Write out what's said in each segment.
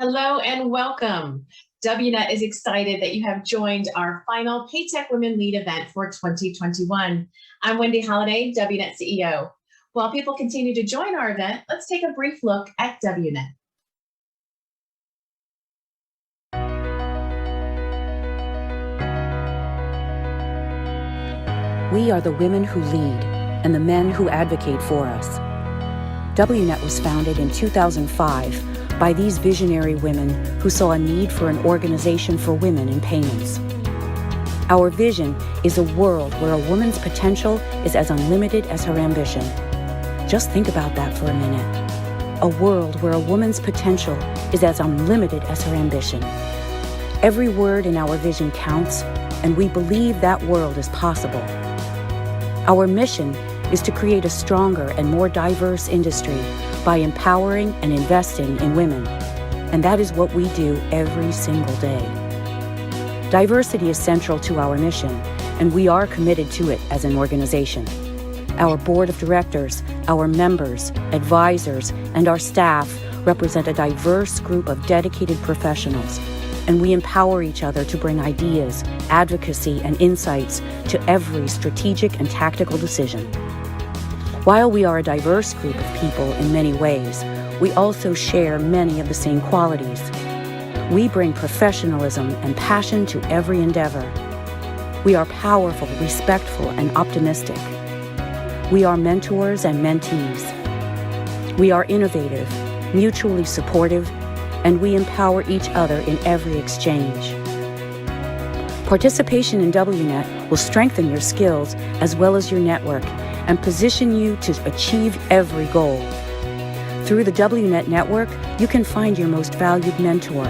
Hello and welcome. WNet is excited that you have joined our final PayTechWomenLead event for 2021. I'm Wendy Holliday, WNet CEO. While people continue to join our event, let's take a brief look at WNet. We are the women who lead and the men who advocate for us. WNet was founded in 2005 by these visionary women who saw a need for an organization for women in payments. Our vision is a world where a woman's potential is as unlimited as her ambition. Just think about that for a minute. A world where a woman's potential is as unlimited as her ambition. Every word in our vision counts, and we believe that world is possible. Our mission is to create a stronger and more diverse industry by empowering and investing in women. And that is what we do every single day. Diversity is central to our mission, and we are committed to it as an organization. Our board of directors, our members, advisors, and our staff represent a diverse group of dedicated professionals, and we empower each other to bring ideas, advocacy, and insights to every strategic and tactical decision. While we are a diverse group of people in many ways, we also share many of the same qualities. We bring professionalism and passion to every endeavor. We are powerful, respectful, and optimistic. We are mentors and mentees. We are innovative, mutually supportive, and we empower each other in every exchange. Participation in WNet will strengthen your skills as well as your network and position you to achieve every goal. Through the WNet network, you can find your most valued mentor,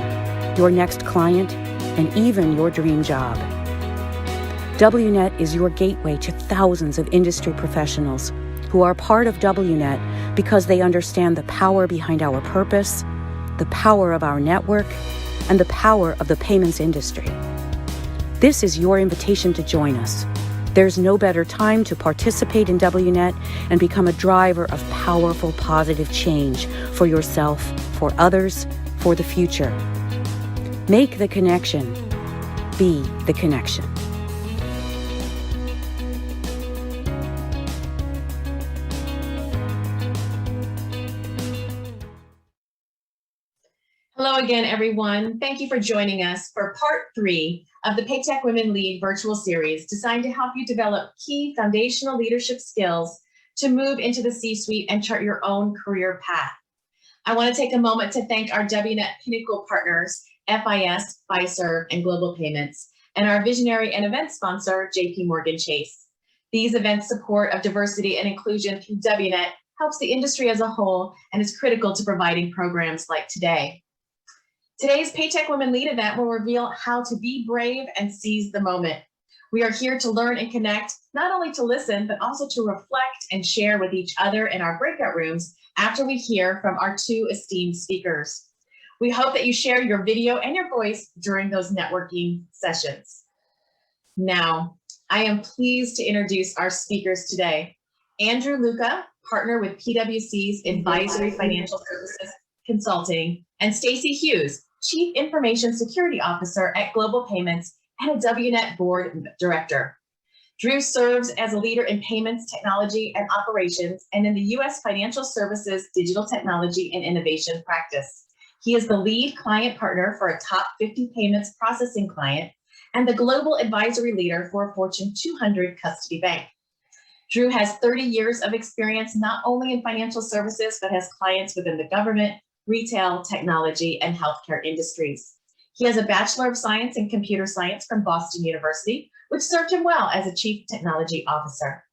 your next client, and even your dream job. WNet is your gateway to thousands of industry professionals who are part of WNet because they understand the power behind our purpose, the power of our network, and the power of the payments industry. This is your invitation to join us. There's no better time to participate in WNet and become a driver of powerful, positive change for yourself, for others, for the future. Make the connection. Be the connection. Hello again, everyone. Thank you for joining us for part 3 of the PayTechWomenLead virtual series designed to help you develop key foundational leadership skills to move into the C-suite and chart your own career path. I want to take a moment to thank our WNet Pinnacle partners, FIS, Fiserv, and Global Payments, and our visionary and event sponsor, JP Morgan Chase. These events' support of diversity and inclusion through WNet helps the industry as a whole and is critical to providing programs like today. Today's PayTechWomenLead event will reveal how to be brave and seize the moment. We are here to learn and connect, not only to listen, but also to reflect and share with each other in our breakout rooms after we hear from our 2 esteemed speakers. We hope that you share your video and your voice during those networking sessions. Now, I am pleased to introduce our speakers today. Andrew Luca, partner with PwC's Advisory Financial Services Consulting, and Stacey Hughes, Chief Information Security Officer at Global Payments and a WNet Board Director. Drew serves as a leader in payments, technology, and operations, and in the U.S. Financial Services Digital Technology and Innovation practice. He is the lead client partner for a top 50 payments processing client and the global advisory leader for a Fortune 200 custody bank. Drew has 30 years of experience not only in financial services, but has clients within the government, retail, technology, and healthcare industries. He has a Bachelor of Science in Computer Science from Boston University, which served him well as a Chief Technology Officer.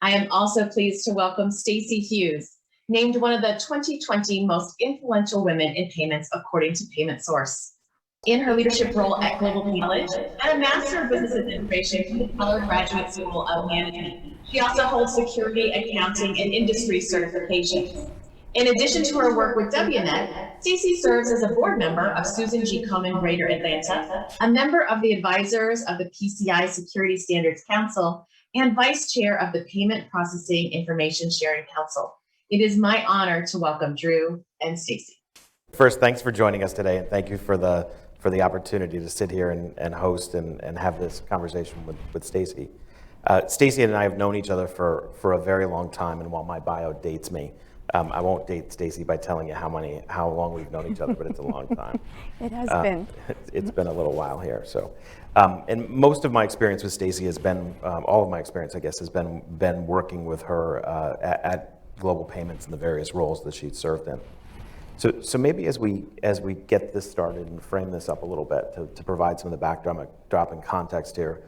I am also pleased to welcome Stacey Hughes, named one of the 2020 most influential women in payments according to Payment Source. In her leadership role at Global College and a Master of Business Administration from the Keller Graduate School of Management, she also holds security, accounting, and industry certifications. In addition to her work with WNet, Stacey serves as a board member of Susan G. Komen Greater Atlanta, a member of the advisors of the PCI Security Standards Council, and vice chair of the Payment Processing Information Sharing Council. It is my honor to welcome Drew and Stacey. First, thanks for joining us today, and thank you for the opportunity to sit here and host and have this conversation with Stacy. Stacy and I have known each other for a very long time, and while my bio dates me, I won't date Stacy by telling you how long we've known each other, but it's a long time. It has been. It's been a little while here. So, and most of my experience with Stacy has been, all of my experience, I guess, has been working with her at Global Payments in the various roles that she'd served in. So maybe as we get this started and frame this up a little bit to provide some of the backdrop and context here,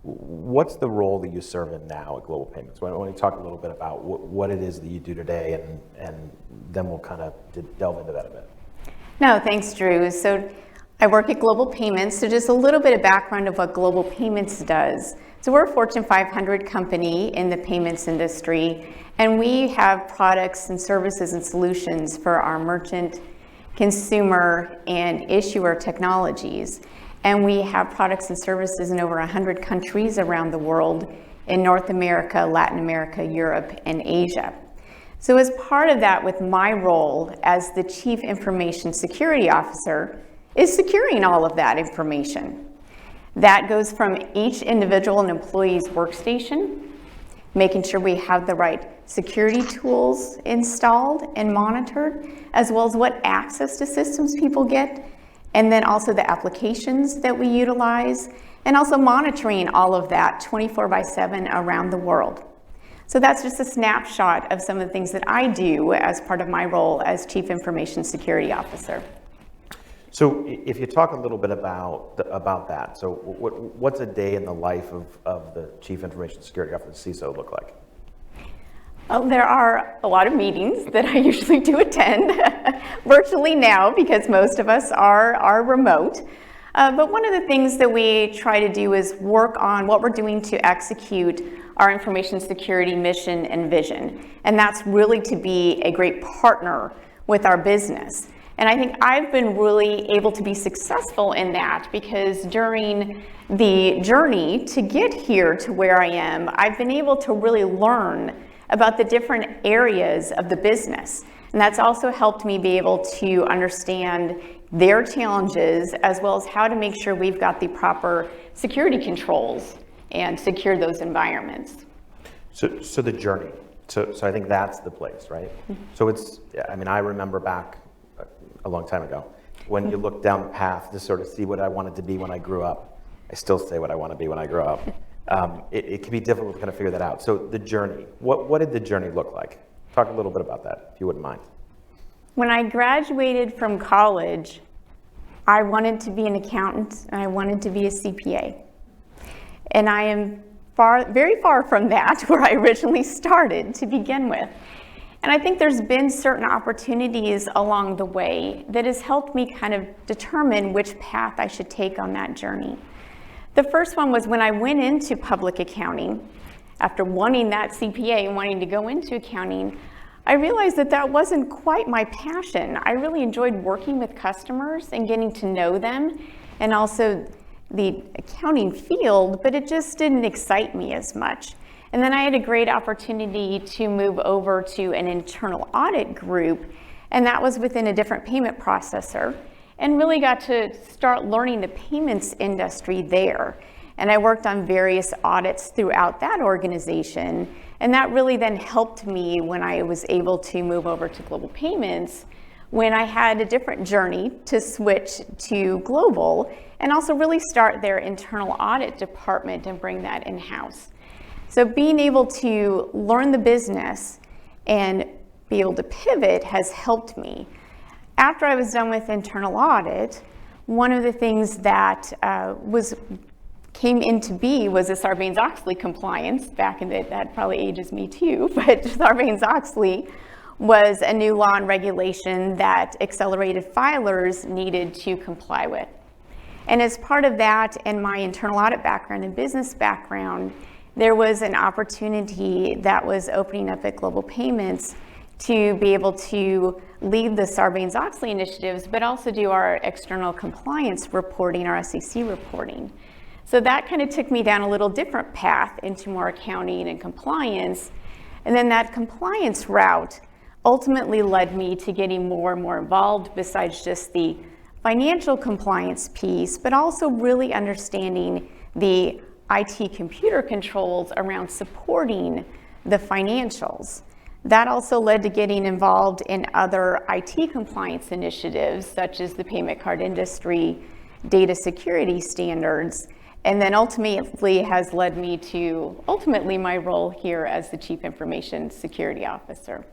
what's the role that you serve in now at Global Payments? Why don't you talk a little bit about what it is that you do today, and then we'll kind of delve into that a bit. No, thanks, Drew. So I work at Global Payments. So just a little bit of background of what Global Payments does. So we're a Fortune 500 company in the payments industry, and we have products and services and solutions for our merchant, consumer, and issuer technologies. And we have products and services in over 100 countries around the world, in North America, Latin America, Europe, and Asia. So as part of that, with my role as the Chief Information Security Officer, is securing all of that information. That goes from each individual and employee's workstation, making sure we have the right security tools installed and monitored, as well as what access to systems people get, and then also the applications that we utilize, and also monitoring all of that 24/7 around the world. So that's just a snapshot of some of the things that I do as part of my role as Chief Information Security Officer. So if you talk a little bit about that, so what's a day in the life of the Chief Information Security Officer, CISO, look like? Well, there are a lot of meetings that I usually do attend virtually now, because most of us are remote. But one of the things that we try to do is work on what we're doing to execute our information security mission and vision. And that's really to be a great partner with our business. And I think I've been really able to be successful in that, because during the journey to get here to where I am, I've been able to really learn about the different areas of the business. And that's also helped me be able to understand their challenges, as well as how to make sure we've got the proper security controls and secure those environments. So the journey. So I think that's the place, right? So I remember back a long time ago, when you look down the path to sort of see what I wanted to be when I grew up. I still say what I want to be when I grow up. It can be difficult to kind of figure that out. So the journey, what did the journey look like? Talk a little bit about that, if you wouldn't mind. When I graduated from college, I wanted to be an accountant, and I wanted to be a CPA. And I am very far from that, where I originally started to begin with. And I think there's been certain opportunities along the way that has helped me kind of determine which path I should take on that journey. The first one was when I went into public accounting. After wanting that CPA and wanting to go into accounting, I realized that that wasn't quite my passion. I really enjoyed working with customers and getting to know them, and also the accounting field, but it just didn't excite me as much. And then I had a great opportunity to move over to an internal audit group, and that was within a different payment processor, and really got to start learning the payments industry there. And I worked on various audits throughout that organization, and that really then helped me when I was able to move over to Global Payments, when I had a different journey to switch to Global, and also really start their internal audit department and bring that in-house. So being able to learn the business and be able to pivot has helped me. After I was done with internal audit, one of the things that came into be was the Sarbanes-Oxley compliance. Back in that probably ages me too, but Sarbanes-Oxley was a new law and regulation that accelerated filers needed to comply with. And as part of that, and my internal audit background and business background, there was an opportunity that was opening up at Global Payments to be able to lead the Sarbanes-Oxley initiatives, but also do our external compliance reporting, our SEC reporting. So that kind of took me down a little different path into more accounting and compliance. And then that compliance route ultimately led me to getting more and more involved besides just the financial compliance piece, but also really understanding the IT computer controls around supporting the financials. That also led to getting involved in other IT compliance initiatives, such as the payment card industry, data security standards, and then ultimately has led me to my role here as the Chief Information Security Officer.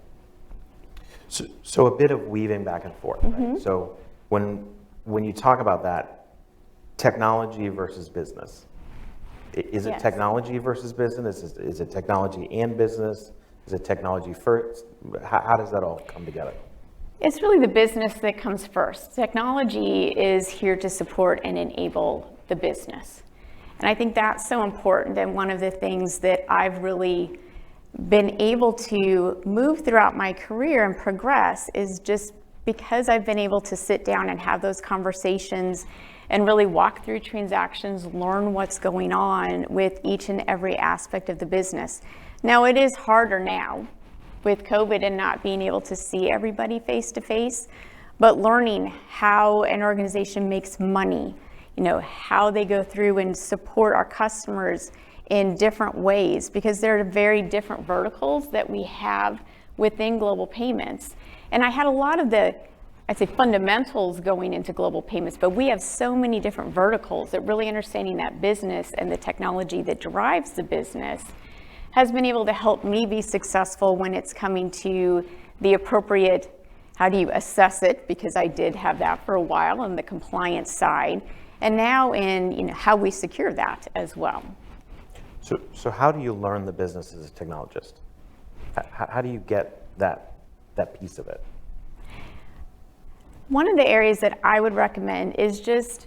So a bit of weaving back and forth, right? So when you talk about that, technology versus business, is it Yes. technology versus business? Is it technology and business? Is it technology first? How does that all come together? It's really the business that comes first. Technology is here to support and enable the business. And I think that's so important, and one of the things that I've really been able to move throughout my career and progress is just because I've been able to sit down and have those conversations and really walk through transactions, learn what's going on with each and every aspect of the business. Now, it is harder now with COVID and not being able to see everybody face to face, but learning how an organization makes money, how they go through and support our customers in different ways, because there are very different verticals that we have within Global Payments. And I had a lot of the, I'd say, fundamentals going into Global Payments, but we have so many different verticals that really understanding that business and the technology that drives the business has been able to help me be successful when it's coming to the appropriate, how do you assess it, because I did have that for a while on the compliance side, and now in how we secure that as well. So how do you learn the business as a technologist? How do you get that piece of it? One of the areas that I would recommend is just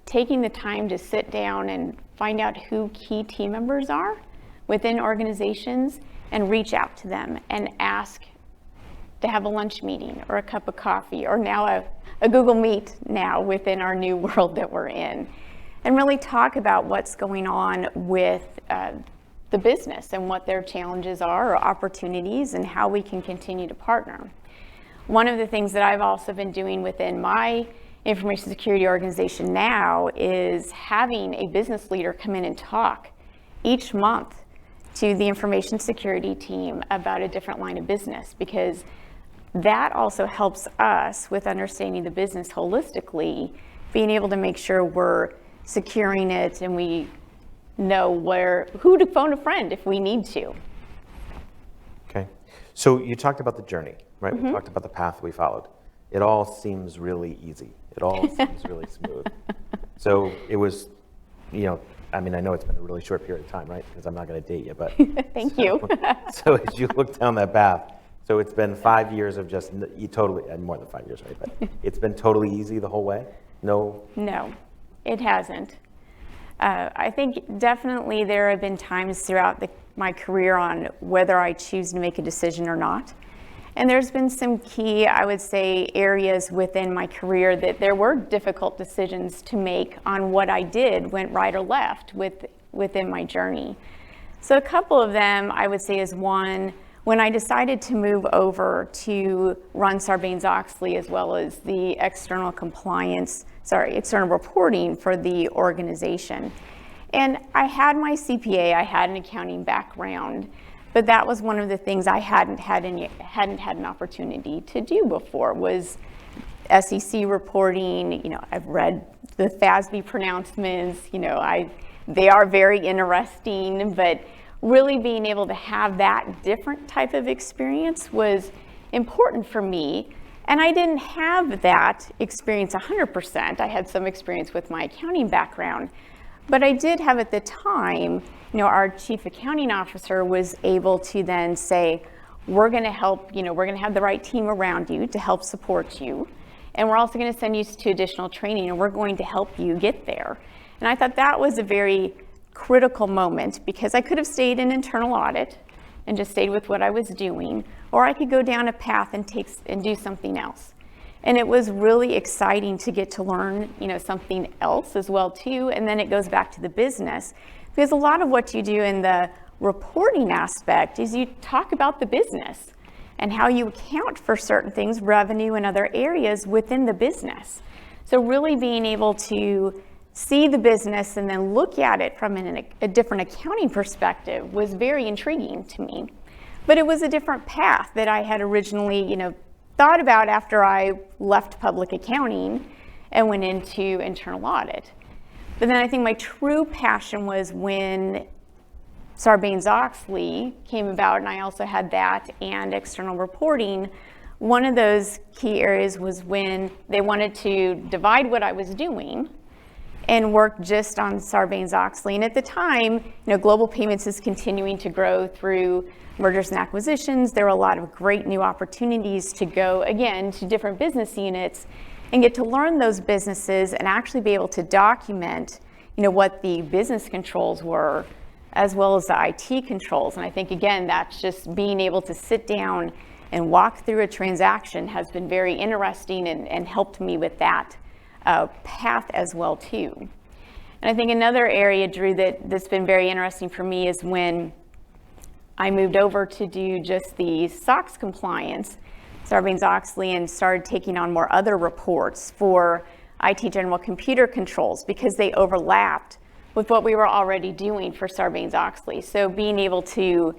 taking the time to sit down and find out who key team members are within organizations and reach out to them and ask to have a lunch meeting or a cup of coffee, or now a Google Meet now within our new world that we're in, and really talk about what's going on with the business and what their challenges are or opportunities and how we can continue to partner. One of the things that I've also been doing within my information security organization now is having a business leader come in and talk each month to the information security team about a different line of business, because that also helps us with understanding the business holistically, being able to make sure we're securing it and we know who to phone a friend if we need to. Okay. So you talked about the journey, right? We talked about the path we followed. It all seems really easy. It all seems really smooth. So it was, I know it's been a really short period of time, right? Because I'm not going to date you, but Thank you. So as you look down that path, so it's been 5 years of just more than 5 years, right? But it's been totally easy the whole way? No, it hasn't. I think definitely there have been times throughout my career on whether I choose to make a decision or not. And there's been some key, I would say, areas within my career that there were difficult decisions to make on what I did, went right or left within my journey. So a couple of them, I would say, is one, when I decided to move over to run Sarbanes-Oxley as well as the external reporting for the organization. And I had my CPA, I had an accounting background, but that was one of the things I hadn't had an opportunity to do before, was SEC reporting. I've read the FASB pronouncements, they are very interesting, but really being able to have that different type of experience was important for me. And I didn't have that experience 100%. I had some experience with my accounting background, but I did have at the time, our chief accounting officer was able to then say, we're going to help, we're going to have the right team around you to help support you. And we're also going to send you to additional training, and we're going to help you get there. And I thought that was a very critical moment, because I could have stayed in internal audit and just stayed with what I was doing, or I could go down a path and do something else. And it was really exciting to get to learn, something else as well too. And then it goes back to the business, because a lot of what you do in the reporting aspect is you talk about the business. and how you account for certain things, revenue and other areas within the business. So really being able to see the business and then look at it from a different accounting perspective was very intriguing to me. But it was a different path that I had originally, thought about after I left public accounting and went into internal audit. But then I think my true passion was when Sarbanes-Oxley came about, and I also had that and external reporting. One of those key areas was when they wanted to divide what I was doing and work just on Sarbanes-Oxley. And at the time, global payments is continuing to grow through mergers and acquisitions. There were a lot of great new opportunities to go, again, to different business units and get to learn those businesses and actually be able to document, what the business controls were, as well as the IT controls. And I think, again, that's just being able to sit down and walk through a transaction has been very interesting and helped me with that path as well, too. And I think another area, Drew, that's been very interesting for me is when I moved over to do just the SOX compliance, Sarbanes-Oxley, and started taking on more other reports for IT general computer controls because they overlapped with what we were already doing for Sarbanes-Oxley. So being able to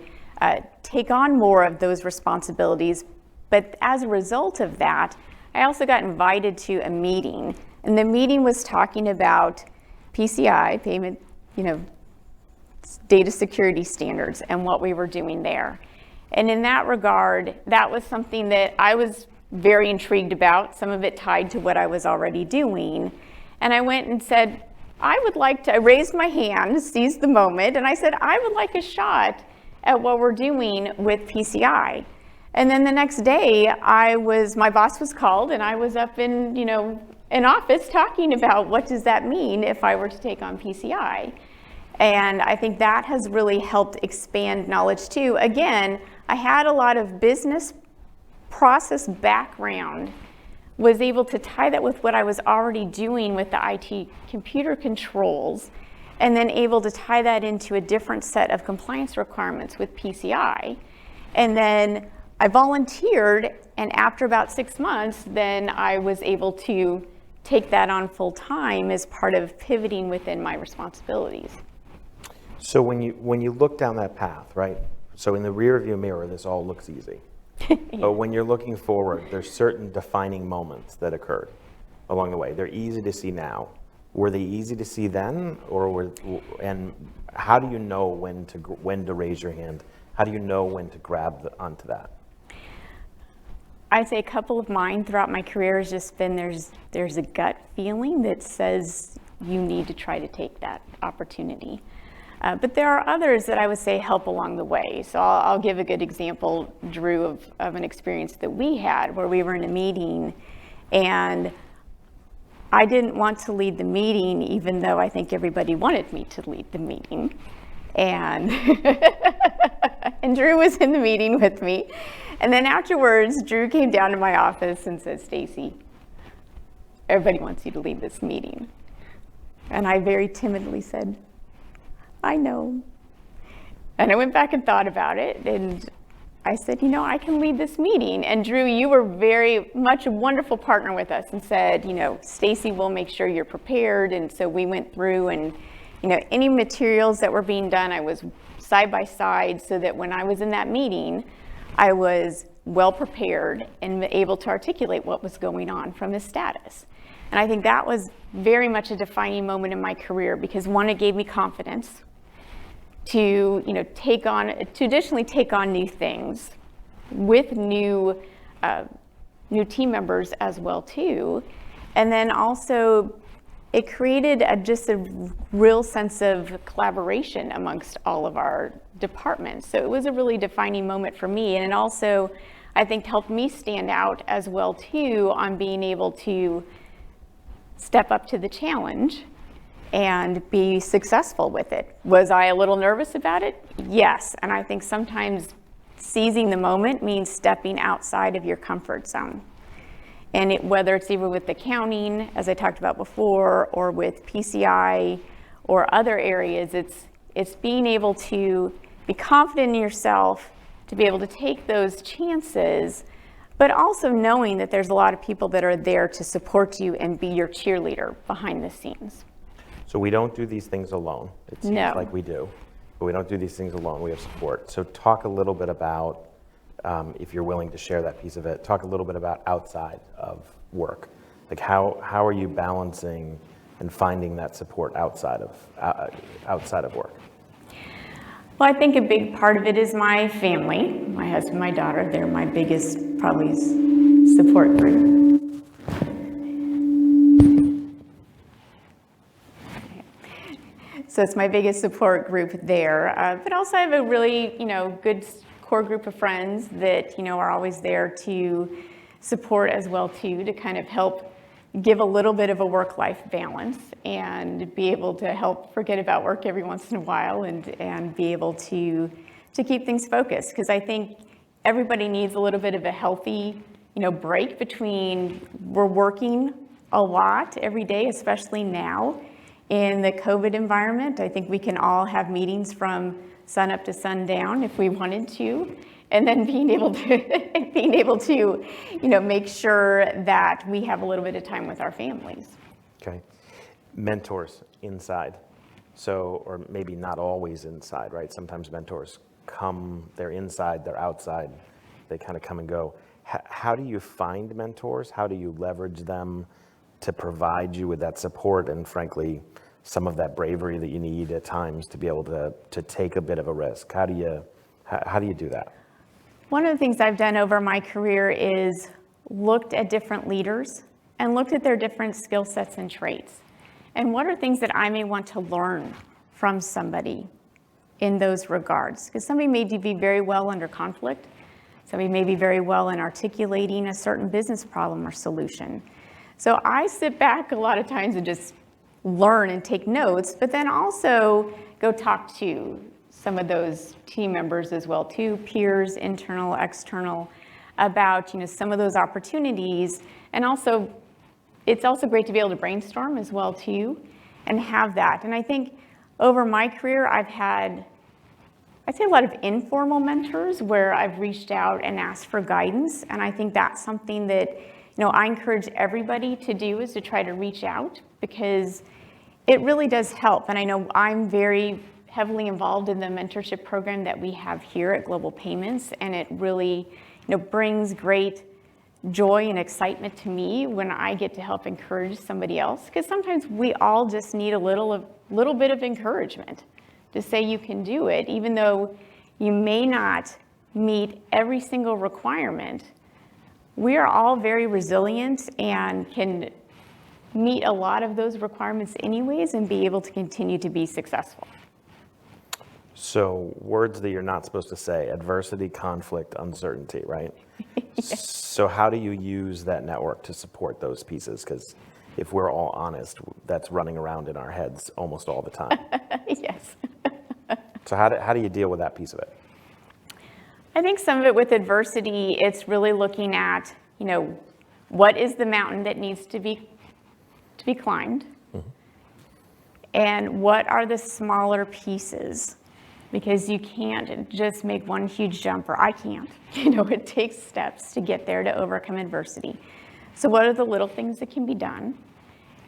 take on more of those responsibilities. But as a result of that, I also got invited to a meeting, and the meeting was talking about PCI, payment, data security standards, and what we were doing there. And in that regard, that was something that I was very intrigued about, some of it tied to what I was already doing. And I went and said, I raised my hand, seized the moment, and I said, I would like a shot at what we're doing with PCI. And then the next day, my boss was called, and I was up in, an office talking about what does that mean if I were to take on PCI. And I think that has really helped expand knowledge too. Again, I had a lot of business process background, was able to tie that with what I was already doing with the IT computer controls, and then able to tie that into a different set of compliance requirements with PCI. And then I volunteered, and after about 6 months, then I was able to take that on full time as part of pivoting within my responsibilities. So when you look down that path, right? So in the rear view mirror, this all looks easy. Yeah. But when you're looking forward, there's certain defining moments that occurred along the way. They're easy to see now. Were they easy to see then, and how do you know when to raise your hand? How do you know when to grab onto that? I'd say a couple of mine throughout my career has just been there's a gut feeling that says you need to try to take that opportunity. But there are others that I would say help along the way. So I'll give a good example, Drew, of an experience that we had where we were in a meeting, and I didn't want to lead the meeting, even though I think everybody wanted me to lead the meeting. And, and Drew was in the meeting with me. And then afterwards, Drew came down to my office and said, Stacy, everybody wants you to lead this meeting. And I very timidly said, I know. And I went back and thought about it, and I said, I can lead this meeting. And Drew, you were very much a wonderful partner with us and said, Stacy will make sure you're prepared. And so we went through and, any materials that were being done, I was side by side so that when I was in that meeting, I was well prepared and able to articulate what was going on from the status. And I think that was very much a defining moment in my career because one, it gave me confidence to additionally take on new things with new team members as well too. And then also it created just a real sense of collaboration amongst all of our departments. So it was a really defining moment for me. And it also, I think, helped me stand out as well too on being able to step up to the challenge and be successful with it. Was I a little nervous about it? Yes. And I think sometimes seizing the moment means stepping outside of your comfort zone. And whether it's even with accounting, as I talked about before, or with PCI or other areas, it's being able to be confident in yourself to be able to take those chances, but also knowing that there's a lot of people that are there to support you and be your cheerleader behind the scenes. So we don't do these things alone. It seems No. like we do, but we don't do these things alone. We have support. So talk a little bit about, if you're willing to share that piece of it, talk a little bit about outside of work. Like how are you balancing and finding that support outside of work? Well, I think a big part of it is my family, my husband, my daughter. They're my biggest, probably, support group. So it's my biggest support group there. But also I have a really, good core group of friends that, are always there to support as well too, to kind of help give a little bit of a work-life balance and be able to help forget about work every once in a while and be able to keep things focused. Because I think everybody needs a little bit of a healthy, break between we're working a lot every day, especially now in the COVID environment. I think we can all have meetings from sun up to sundown if we wanted to. And then being able to, make sure that we have a little bit of time with our families. Okay. Mentors inside. So, or maybe not always inside, right? Sometimes mentors they're inside, they're outside, they kind of come and go. How do you find mentors? How do you leverage them to provide you with that support and frankly, some of that bravery that you need at times to be able to take a bit of a risk? How do you do that? One of the things I've done over my career is looked at different leaders and looked at their different skill sets and traits. And what are things that I may want to learn from somebody in those regards? Because somebody may be very well under conflict. Somebody may be very well in articulating a certain business problem or solution. So I sit back a lot of times and just learn and take notes, but then also go talk to some of those team members as well too, peers, internal, external, about some of those opportunities. And also, it's also great to be able to brainstorm as well too, and have that. And I think over my career, I've had, I'd say, a lot of informal mentors where I've reached out and asked for guidance. And I think that's something that I encourage everybody to do, is to try to reach out, because it really does help. And I know I'm very heavily involved in the mentorship program that we have here at Global Payments, and it really brings great joy and excitement to me when I get to help encourage somebody else, because sometimes we all just need a little bit of encouragement to say you can do it, even though you may not meet every single requirement. We are all very resilient and can meet a lot of those requirements anyways and be able to continue to be successful. So words that you're not supposed to say: adversity, conflict, uncertainty, right? Yes. So how do you use that network to support those pieces? Because if we're all honest, that's running around in our heads almost all the time. Yes. So how do you deal with that piece of it? I think some of it with adversity, it's really looking at, what is the mountain that needs to be climbed? Mm-hmm. And what are the smaller pieces? Because you can't just make one huge jump, or I can't. It takes steps to get there to overcome adversity. So what are the little things that can be done?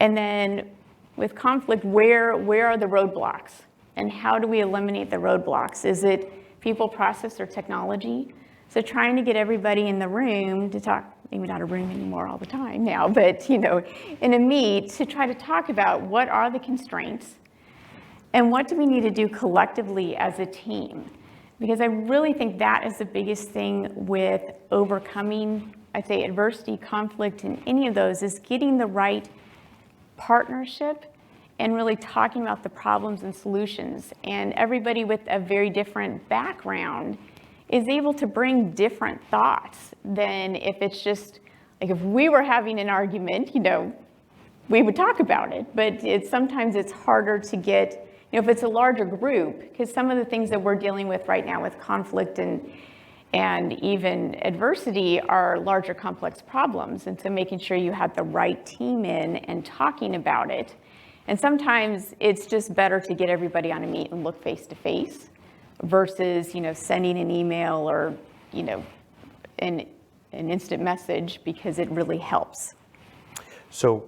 And then with conflict, where are the roadblocks? And how do we eliminate the roadblocks? Is it people, process, or technology? So trying to get everybody in the room to talk, maybe not a room anymore all the time now, but in a meet, to try to talk about what are the constraints and what do we need to do collectively as a team? Because I really think that is the biggest thing with overcoming, I'd say, adversity, conflict, and any of those, is getting the right partnership and really talking about the problems and solutions. And everybody with a very different background is able to bring different thoughts than if it's just, like, if we were having an argument, we would talk about it. But sometimes it's harder to get, if it's a larger group, because some of the things that we're dealing with right now with conflict and even adversity are larger, complex problems. And so making sure you have the right team in and talking about it. And sometimes it's just better to get everybody on a meet and look face to face versus, sending an email or, an instant message, because it really helps. So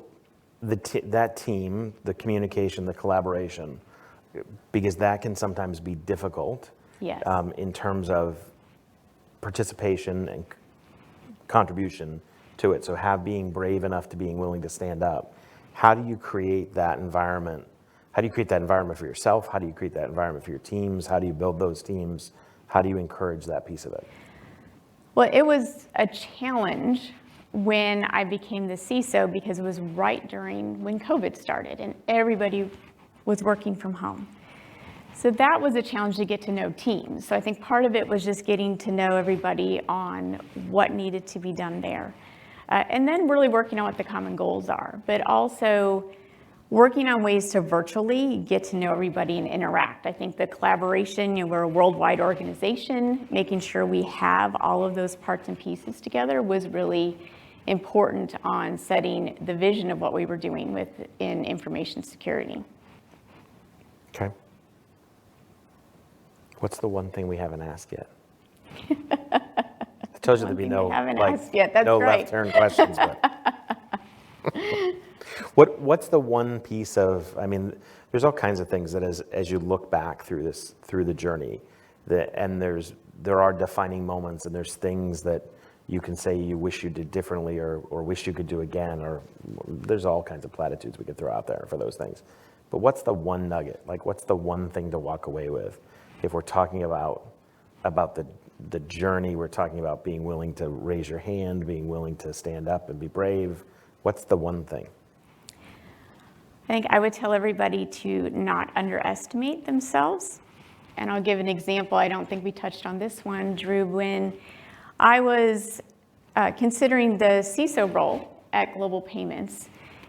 that team, the communication, the collaboration, because that can sometimes be difficult. Yes. In terms of participation and contribution to it. So being brave enough to being willing to stand up. How do you create that environment? How do you create that environment for yourself? How do you create that environment for your teams? How do you build those teams? How do you encourage that piece of it? Well, it was a challenge when I became the CISO, because it was right during when COVID started and everybody was working from home. So that was a challenge to get to know teams. So I think part of it was just getting to know everybody on what needed to be done there. And then really working on what the common goals are, but also working on ways to virtually get to know everybody and interact. I think the collaboration, we're a worldwide organization, making sure we have all of those parts and pieces together was really important on setting the vision of what we were doing in information security. Okay. What's the one thing we haven't asked yet? I told you there'd be no, asked yet. That's no right. left turn questions. But what's the one piece of? I mean, there's all kinds of things that as you look back through the journey, and there are defining moments, and there's things that you can say you wish you did differently or wish you could do again, or there's all kinds of platitudes we could throw out there for those things. But what's the one nugget? Like, what's the one thing to walk away with? If we're talking about the journey, we're talking about being willing to raise your hand, being willing to stand up and be brave. What's the one thing? I think I would tell everybody to not underestimate themselves. And I'll give an example. I don't think we touched on this one, Drew. When I was considering the CISO role at Global Payments,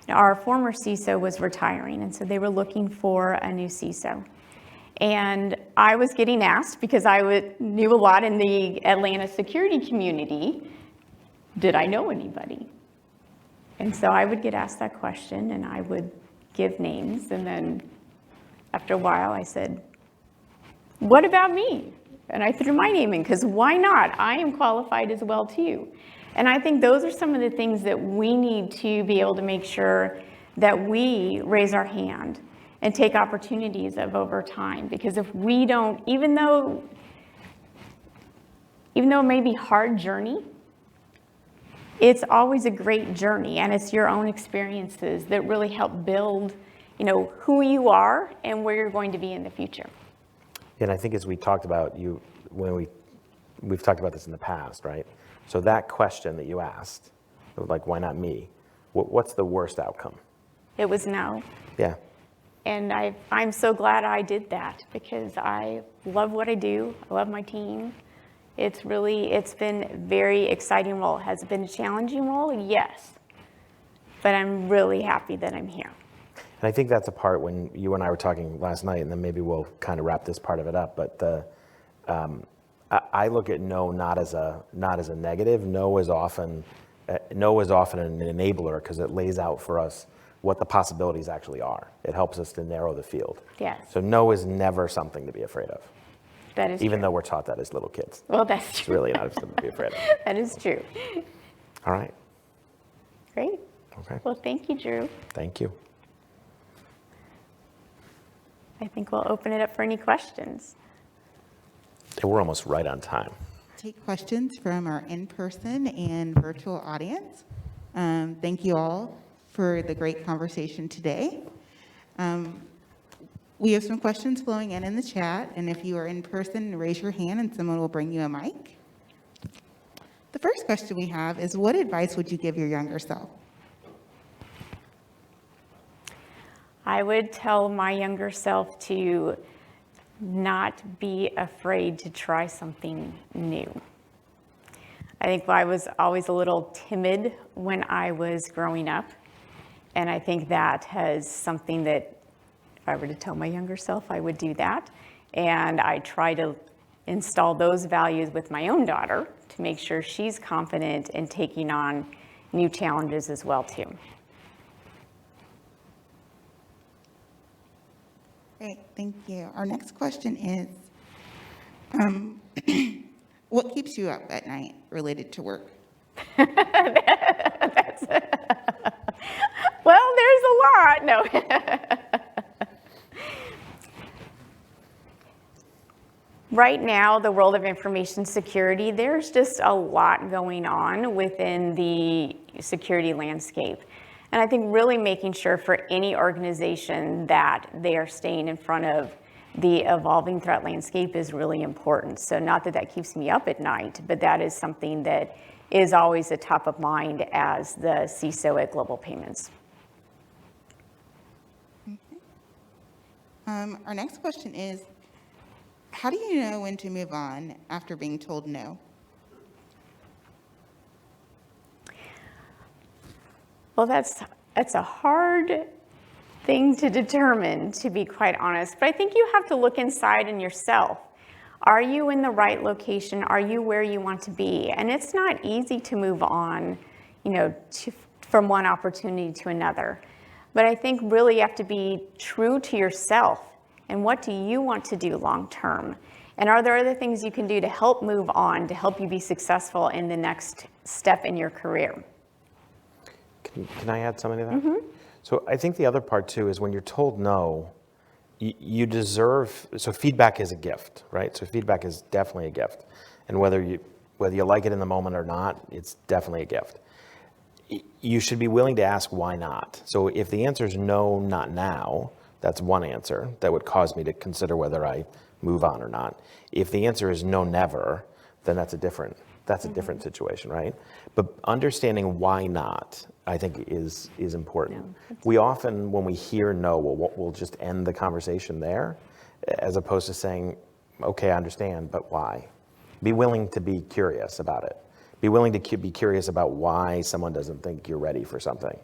our former CISO was retiring, and so they were looking for a new CISO. And I was getting asked, because I knew a lot in the Atlanta security community, did I know anybody? And so I would get asked that question, and I would give names, and then after a while I said, what about me? And I threw my name in, because why not? I am qualified as well too. And I think those are some of the things that we need to be able to make sure that we raise our hand and take opportunities of over time. Because if we don't, even though it may be a hard journey, it's always a great journey, and it's your own experiences that really help build, who you are and where you're going to be in the future. And I think as we talked about we've talked about this in the past, right? So that question that you asked, like, why not me? What's the worst outcome? It was no. Yeah. And I'm so glad I did that, because I love what I do. I love my team. It's been very exciting role. Has it been a challenging role? Yes. But I'm really happy that I'm here. And I think that's a part when you and I were talking last night, and then maybe we'll kind of wrap this part of it up. But I look at no not as a negative. No is often an enabler, because it lays out for us what the possibilities actually are. It helps us to narrow the field. Yes. So no is never something to be afraid of. That is Even true. though we're taught that as little kids. Well, that's It's true. really not something to be afraid of. That is true. All right. Great. Okay. Well, thank you, Drew. Thank you. I think we'll open it up for any questions. And we're almost right on time. Take questions from our in-person and virtual audience. Thank you all for the great conversation today. We have some questions flowing in the chat, and if you are in person, raise your hand and someone will bring you a mic. The first question we have is, what advice would you give your younger self? I would tell my younger self to not be afraid to try something new. I think I was always a little timid when I was growing up, and I think that has something that if I were to tell my younger self, I would do that. And I try to install those values with my own daughter to make sure she's confident in taking on new challenges as well too. Great, thank you. Our next question is, What keeps you up at night related to work? Well, there's a lot. No. Right now, the world of information security, there's just a lot going on within the security landscape. And I think really making sure for any organization that they are staying in front of the evolving threat landscape is really important. So not that that keeps me up at night, but that is something that is always a top of mind as the CISO at Global Payments. Our next question is, how do you know when to move on after being told no? Well, that's a hard thing to determine, to be quite honest. But I think you have to look inside in yourself. Are you in the right location? Are you where you want to be? And it's not easy to move on, from one opportunity to another. But I think really you have to be true to yourself. And what do you want to do long term? And are there other things you can do to help move on, to help you be successful in the next step in your career? Can I add something to that? Mm-hmm. So I think the other part too is when you're told no, you deserve, so feedback is a gift, right? So feedback is definitely a gift. And whether you like it in the moment or not, it's definitely a gift. You should be willing to ask why not. So if the answer is no, not now, that's one answer that would cause me to consider whether I move on or not. If the answer is no, never, then that's a different situation, right? But understanding why not, I think is important. Yeah, we often, when we hear no, we'll just end the conversation there, as opposed to saying, okay, I understand, but why? Be willing to be curious about it. Be willing to be curious about why someone doesn't think you're ready for something.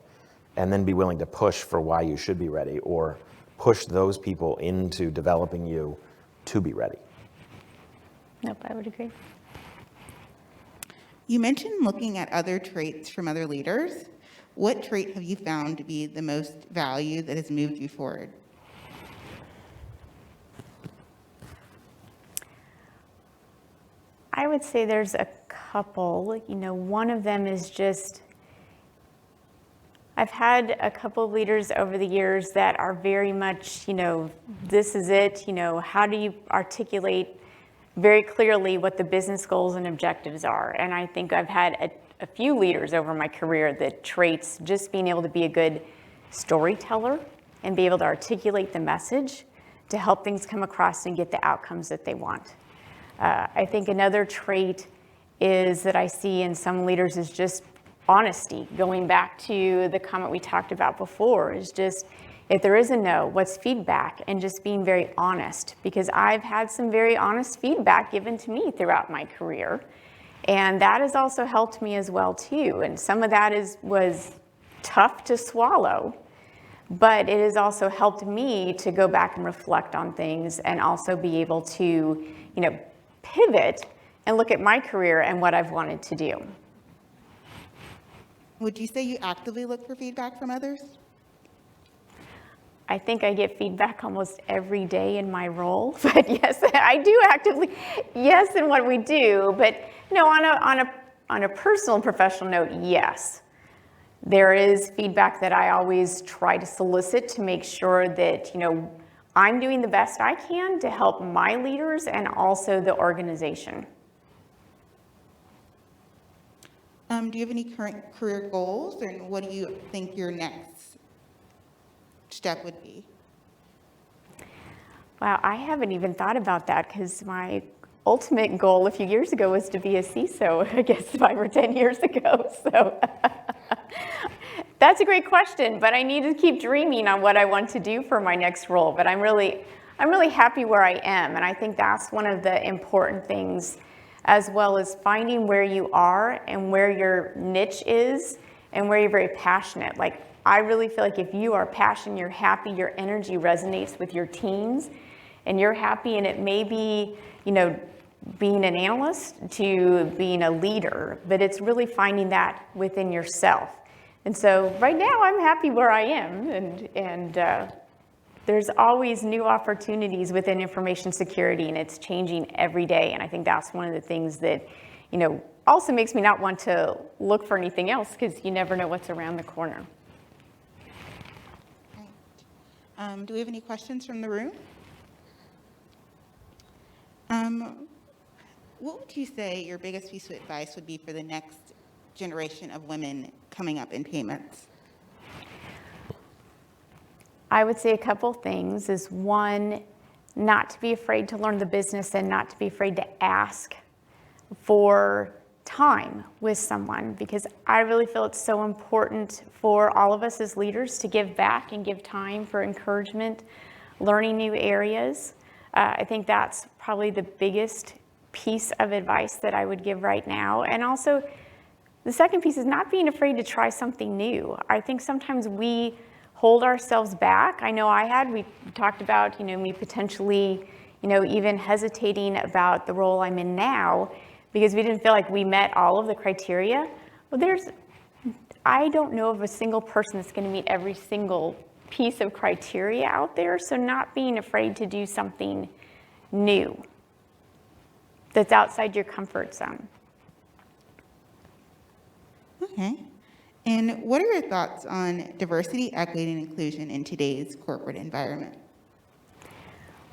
And then be willing to push for why you should be ready, or push those people into developing you to be ready. Nope, I would agree. You mentioned looking at other traits from other leaders. What trait have you found to be the most valued that has moved you forward? I would say there's a couple. One of them is just, I've had a couple of leaders over the years that are very much, this is it, how do you articulate very clearly what the business goals and objectives are? And I think I've had a few leaders over my career that traits, just being able to be a good storyteller and be able to articulate the message to help things come across and get the outcomes that they want. I think another trait is that I see in some leaders is just honesty. Going back to the comment we talked about before, is just, if there is a no, what's feedback? And just being very honest, because I've had some very honest feedback given to me throughout my career. And that has also helped me as well too. And some of that was tough to swallow, but it has also helped me to go back and reflect on things and also be able to, pivot and look at my career and what I've wanted to do. Would you say you actively look for feedback from others? I think I get feedback almost every day in my role, but yes, I do actively, yes, in what we do, but no, on a personal and professional note, yes. There is feedback that I always try to solicit to make sure that, I'm doing the best I can to help my leaders and also the organization. Do you have any current career goals, and what do you think your next step would be? Wow, I haven't even thought about that, because my ultimate goal a few years ago was to be a CISO, I guess 5 or 10 years ago. So that's a great question, but I need to keep dreaming on what I want to do for my next role. But I'm really happy where I am, and I think that's one of the important things, as well as finding where you are and where your niche is and where you're very passionate. Like, I really feel like if you are passionate, you're happy, your energy resonates with your teams, and you're happy, and it may be, being an analyst to being a leader, but it's really finding that within yourself. And so right now I'm happy where I am, and There's always new opportunities within information security, and it's changing every day. And I think that's one of the things that, also makes me not want to look for anything else, because you never know what's around the corner. Do we have any questions from the room? What would you say your biggest piece of advice would be for the next generation of women coming up in payments? I would say a couple things is, one, not to be afraid to learn the business and not to be afraid to ask for time with someone, because I really feel it's so important for all of us as leaders to give back and give time for encouragement, learning new areas. I think that's probably the biggest piece of advice that I would give right now. And also, the second piece is not being afraid to try something new. I think sometimes we hold ourselves back. I know we talked about, me potentially, even hesitating about the role I'm in now because we didn't feel like we met all of the criteria. Well, I don't know of a single person that's going to meet every single piece of criteria out there, so not being afraid to do something new that's outside your comfort zone. Okay. And what are your thoughts on diversity, equity, and inclusion in today's corporate environment?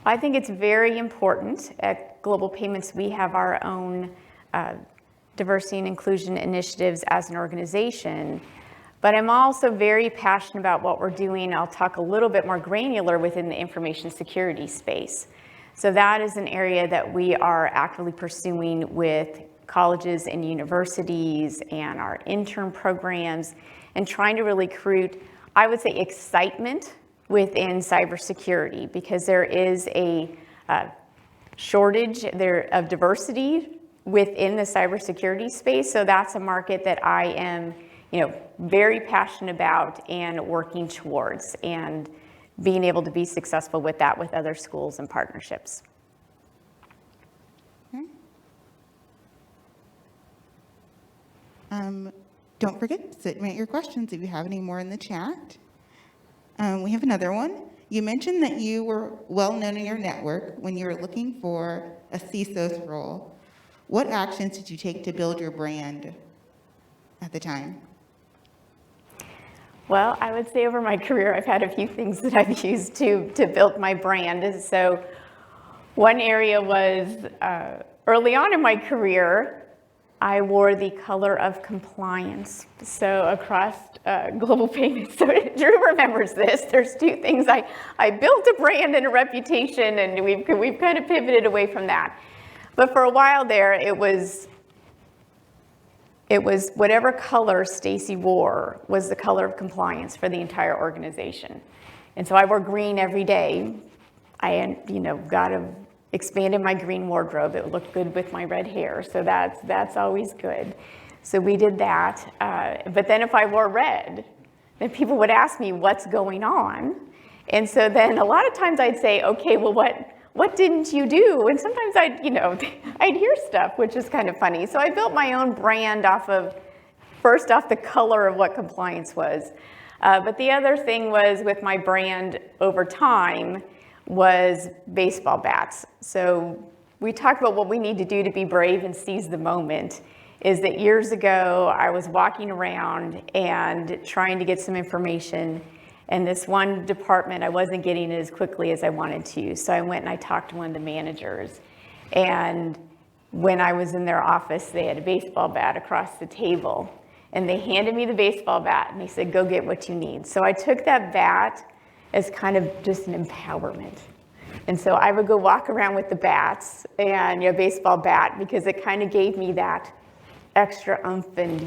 I think it's very important. At Global Payments, we have our own diversity and inclusion initiatives as an organization, but I'm also very passionate about what we're doing. I'll talk a little bit more granular within the information security space. So that is an area that we are actively pursuing with colleges and universities and our intern programs, and trying to really recruit, I would say, excitement within cybersecurity, because there is a shortage of diversity within the cybersecurity space. So that's a market that I am, very passionate about and working towards, and being able to be successful with that with other schools and partnerships. Don't forget to submit your questions if you have any more in the chat. We have another one. You mentioned that you were well known in your network when you were looking for a CISO's role. What actions did you take to build your brand at the time? Well, I would say over my career, I've had a few things that I've used to build my brand. And so one area was early on in my career, I wore the color of compliance. So across Global Payments, so Drew remembers this. There's two things. I built a brand and a reputation, and we've kind of pivoted away from that. But for a while there, it was whatever color Stacy wore was the color of compliance for the entire organization. And so I wore green every day. I, expanded my green wardrobe. It looked good with my red hair, so that's always good. So we did that. But then if I wore red, then people would ask me what's going on. And so then a lot of times I'd say, okay, well, what didn't you do? And sometimes I'd hear stuff, which is kind of funny. So I built my own brand first off the color of what compliance was. But the other thing was with my brand over time was baseball bats. So we talked about what we need to do to be brave and seize the moment. Is that years ago, I was walking around and trying to get some information, and this one department, I wasn't getting it as quickly as I wanted to. So I went and I talked to one of the managers. And when I was in their office, they had a baseball bat across the table. And they handed me the baseball bat, and they said, go get what you need. So I took that bat as kind of just an empowerment. And so I would go walk around with the bats and baseball bat, because it kind of gave me that extra oomph and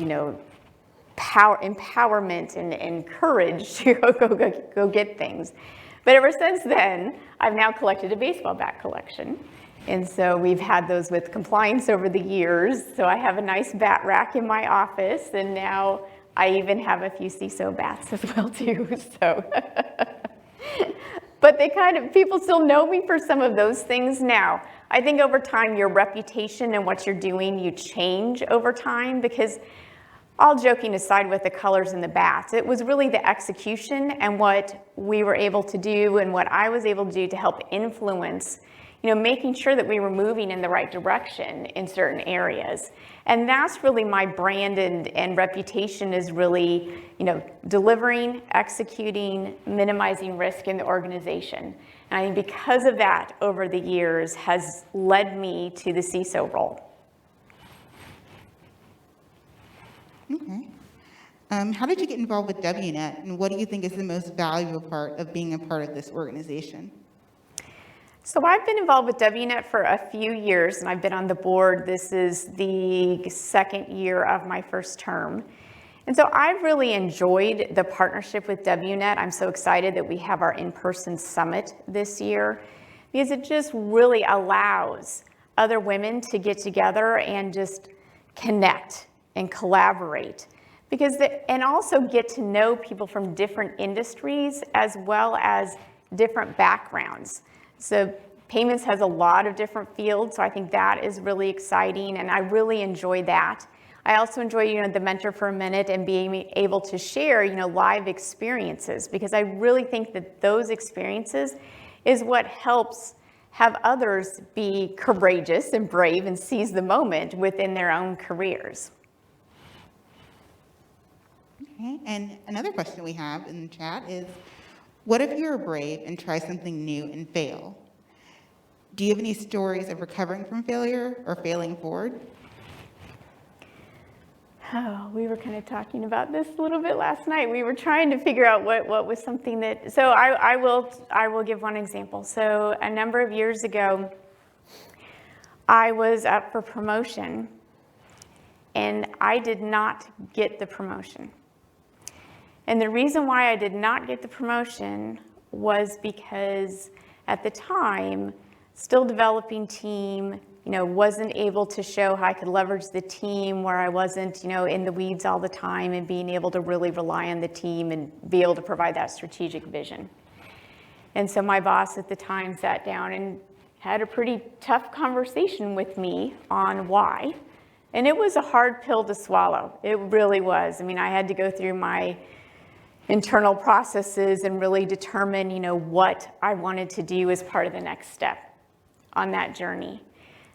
empowerment and courage to go get things. But ever since then, I've now collected a baseball bat collection. And so we've had those with compliance over the years. So I have a nice bat rack in my office, and now I even have a few CISO bats as well too. So, but people still know me for some of those things now. I think over time, your reputation and what you're doing, you change over time, because all joking aside with the colors and the bats, it was really the execution and what we were able to do and what I was able to do to help influence, making sure that we were moving in the right direction in certain areas. And that's really my brand and reputation is really, delivering, executing, minimizing risk in the organization. And I think because of that over the years has led me to the CISO role. Okay. How did you get involved with WNet, and what do you think is the most valuable part of being a part of this organization? So I've been involved with WNet for a few years, and I've been on the board. This is the second year of my first term. And so I've really enjoyed the partnership with WNet. I'm so excited that we have our in-person summit this year because it just really allows other women to get together and just connect and collaborate and also get to know people from different industries as well as different backgrounds. So payments has a lot of different fields, so I think that is really exciting, and I really enjoy that. I also enjoy, the Mentor for a Minute and being able to share, live experiences, because I really think that those experiences is what helps have others be courageous and brave and seize the moment within their own careers. Okay, and another question we have in the chat is, what if you're brave and try something new and fail? Do you have any stories of recovering from failure or failing forward? Oh, we were kind of talking about this a little bit last night. We were trying to figure out what was something that, so I will give one example. So a number of years ago, I was up for promotion and I did not get the promotion. And the reason why I did not get the promotion was because at the time, still developing team, wasn't able to show how I could leverage the team where I wasn't, in the weeds all the time and being able to really rely on the team and be able to provide that strategic vision. And so my boss at the time sat down and had a pretty tough conversation with me on why. And it was a hard pill to swallow. It really was. I had to go through my internal processes and really determine, what I wanted to do as part of the next step on that journey.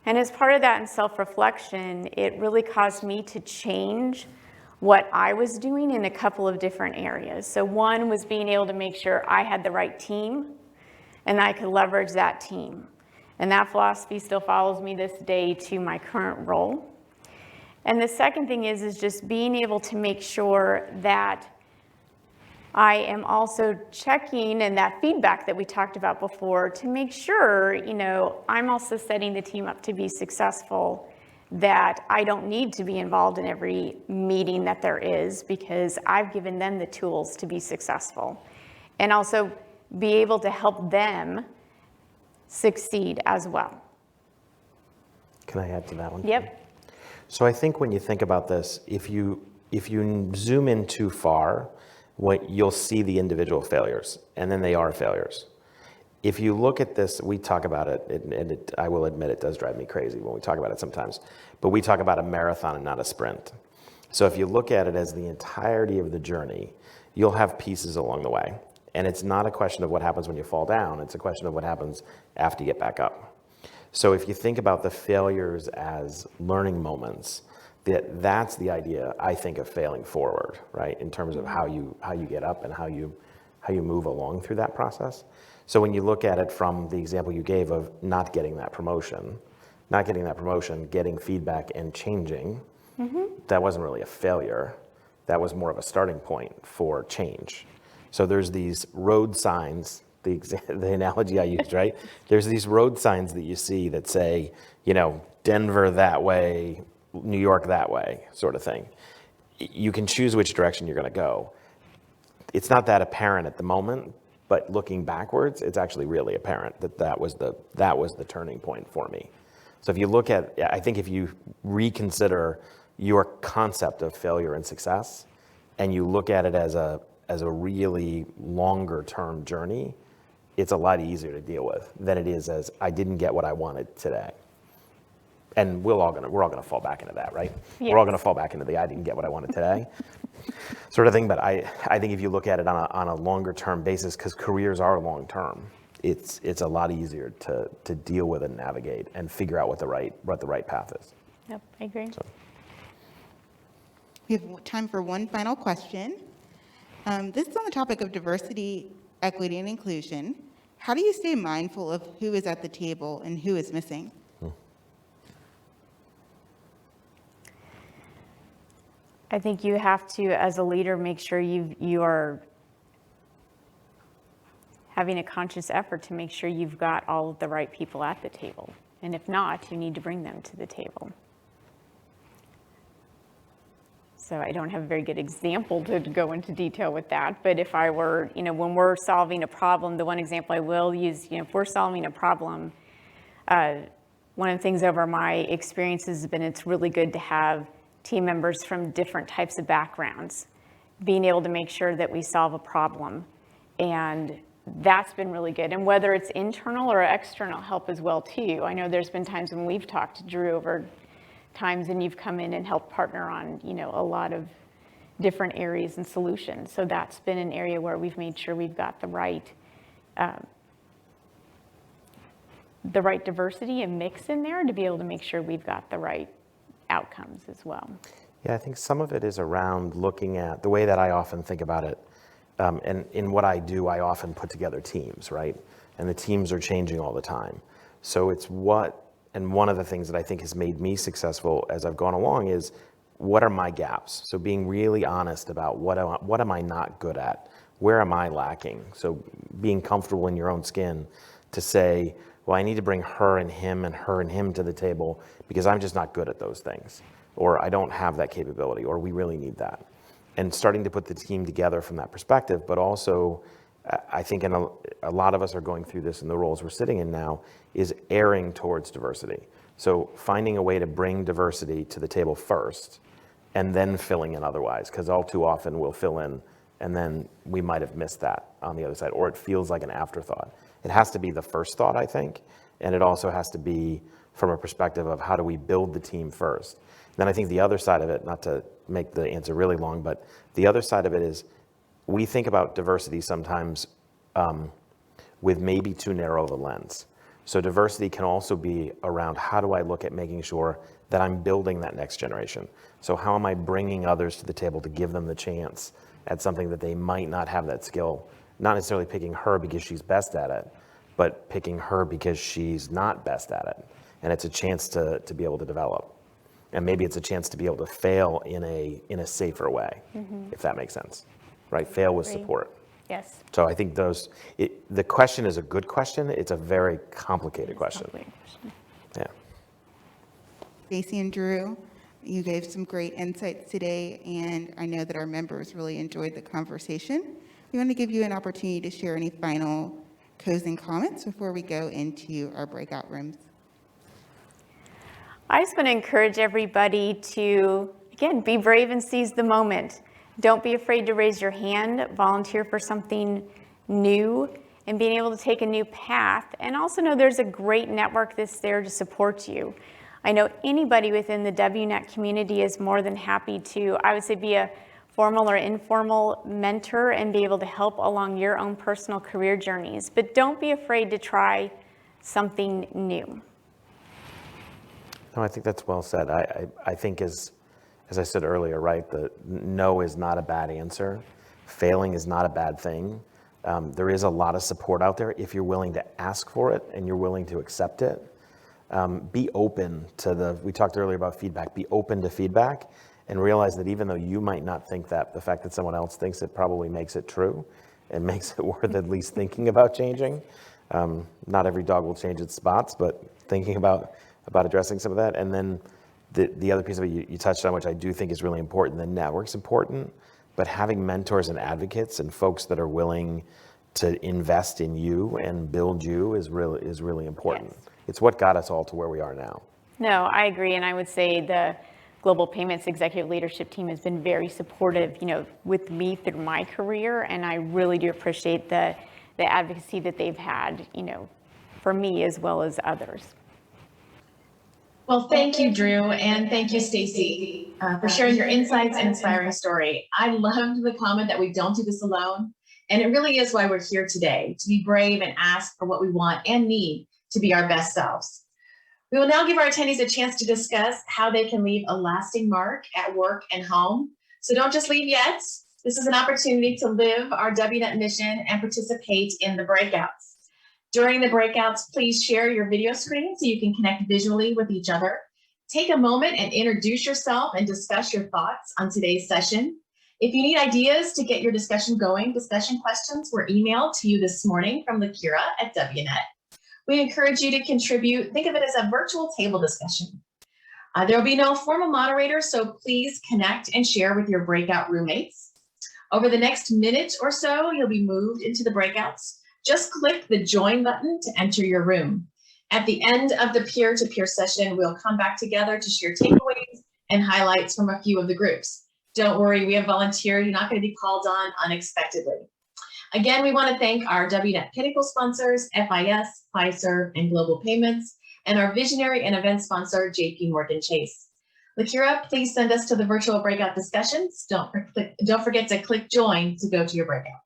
And as part of that in self-reflection, it really caused me to change what I was doing in a couple of different areas. So one was being able to make sure I had the right team and I could leverage that team. And that philosophy still follows me this day to my current role. And the second thing is just being able to make sure that I am also checking and that feedback that we talked about before to make sure, I'm also setting the team up to be successful, that I don't need to be involved in every meeting that there is because I've given them the tools to be successful and also be able to help them succeed as well. Can I add to that one? Yep. So I think when you think about this, if you zoom in too far, you'll see the individual failures, and then they are failures. If you look at this, we talk about it, and I will admit it does drive me crazy when we talk about it sometimes, but we talk about a marathon and not a sprint. So if you look at it as the entirety of the journey, you'll have pieces along the way. And it's not a question of what happens when you fall down, it's a question of what happens after you get back up. So if you think about the failures as learning moments, that's the idea, I think, of failing forward, right? In terms of how you get up and how you move along through that process. So when you look at it from the example you gave of not getting that promotion, getting feedback and changing, that wasn't really a failure. That was more of a starting point for change. So there's these road signs, the analogy I used, right? There's these road signs that you see that say, Denver that way, New York that way, sort of thing. You can choose which direction you're going to go. It's not that apparent at the moment, but looking backwards, it's actually really apparent that was the turning point for me. So if you look at, I think if you reconsider your concept of failure and success, and you look at it as a really longer term journey, it's a lot easier to deal with than it is as I didn't get what I wanted today. and we're all gonna fall back into that, right? Yes. We're all gonna fall back into the I didn't get what I wanted today sort of thing. But I think if you look at it on a longer term basis, because careers are long term, it's a lot easier to deal with and navigate and figure out what the right path is. Yep, I agree. So. We have time for one final question. This is on the topic of diversity, equity, and inclusion. How do you stay mindful of who is at the table and who is missing? I think you have to, as a leader, make sure you are having a conscious effort to make sure you've got all of the right people at the table. And if not, you need to bring them to the table. So I don't have a very good example to go into detail with that, but if I were, when we're solving a problem, the one example I will use, if we're solving a problem, one of the things over my experiences has been it's really good to have team members from different types of backgrounds, being able to make sure that we solve a problem. And that's been really good. And whether it's internal or external help as well too. I know there's been times when we've talked to Drew over times and you've come in and helped partner on, a lot of different areas and solutions. So that's been an area where we've made sure we've got the right diversity and mix in there to be able to make sure we've got the right outcomes as well. Yeah, I think some of it is around looking at the way that I often think about it. And in what I do, I often put together teams, right? And the teams are changing all the time. So it's and one of the things that I think has made me successful as I've gone along is what are my gaps? So being really honest about what am I not good at? Where am I lacking? So being comfortable in your own skin to say, well, I need to bring her and him to the table because I'm just not good at those things, or I don't have that capability, or we really need that. And starting to put the team together from that perspective, but also I think a lot of us are going through this in the roles we're sitting in now, is erring towards diversity. So finding a way to bring diversity to the table first, and then filling in otherwise, because all too often we'll fill in, and then we might have missed that on the other side, or it feels like an afterthought. It has to be the first thought, I think, and it also has to be from a perspective of how do we build the team first. Then I think the other side of it, not to make the answer really long, but the other side of it is we think about diversity sometimes with maybe too narrow of a lens. So diversity can also be around how do I look at making sure that I'm building that next generation. So how am I bringing others to the table to give them the chance at something that they might not have that skill, not necessarily picking her because she's best at it, but picking her because she's not best at it. And it's a chance to be able to develop. And maybe it's a chance to be able to fail in a safer way, if that makes sense, right? Fail with Agree. support. Yes. So I think the question is a good question. It's a very complicated question. Yeah. Stacy and Drew, you gave some great insights today, and I know that our members really enjoyed the conversation. We want to give you an opportunity to share any final closing comments before we go into our breakout rooms. I just want to encourage everybody to, again, be brave and seize the moment. Don't be afraid to raise your hand, volunteer for something new, and being able to take a new path. And also know there's a great network that's there to support you. I know anybody within the WNET community is more than happy to, I would say, be a formal or informal mentor and be able to help along your own personal career journeys. But don't be afraid to try something new. No, I think that's well said. I think as I said earlier, right, the no is not a bad answer. Failing is not a bad thing. There is a lot of support out there if you're willing to ask for it and you're willing to accept it. Be open to we talked earlier about feedback, be open to feedback and realize that even though you might not think that, the fact that someone else thinks it probably makes it true and makes it worth at least thinking about changing. Not every dog will change its spots, but thinking about addressing some of that. And then the other piece of it you touched on, which I do think is really important, the network's important, but having mentors and advocates and folks that are willing to invest in you and build you is really important. Yes. It's what got us all to where we are now. No, I agree, and I would say the Global Payments Executive Leadership Team has been very supportive, with me through my career, and I really do appreciate the advocacy that they've had, for me as well as others. Well, thank you, Drew, and thank you, Stacy, for sharing your insights and inspiring story. I loved the comment that we don't do this alone, and it really is why we're here today, to be brave and ask for what we want and need to be our best selves. We will now give our attendees a chance to discuss how they can leave a lasting mark at work and home. So don't just leave yet. This is an opportunity to live our WNET mission and participate in the breakouts. During the breakouts, please share your video screen so you can connect visually with each other. Take a moment and introduce yourself and discuss your thoughts on today's session. If you need ideas to get your discussion going, discussion questions were emailed to you this morning from Lakira at WNET. We encourage you to contribute. Think of it as a virtual table discussion. There will be no formal moderator, so please connect and share with your breakout roommates. Over the next minute or so, you'll be moved into the breakouts. Just click the join button to enter your room. At the end of the peer-to-peer session, we'll come back together to share takeaways and highlights from a few of the groups. Don't worry, we have volunteers. You're not going to be called on unexpectedly. Again, we want to thank our WNET Pinnacle sponsors, FIS, Fiserv, and Global Payments, and our visionary and event sponsor, JP Morgan Chase. Lakira, please send us to the virtual breakout discussions. Don't forget to click join to go to your breakout.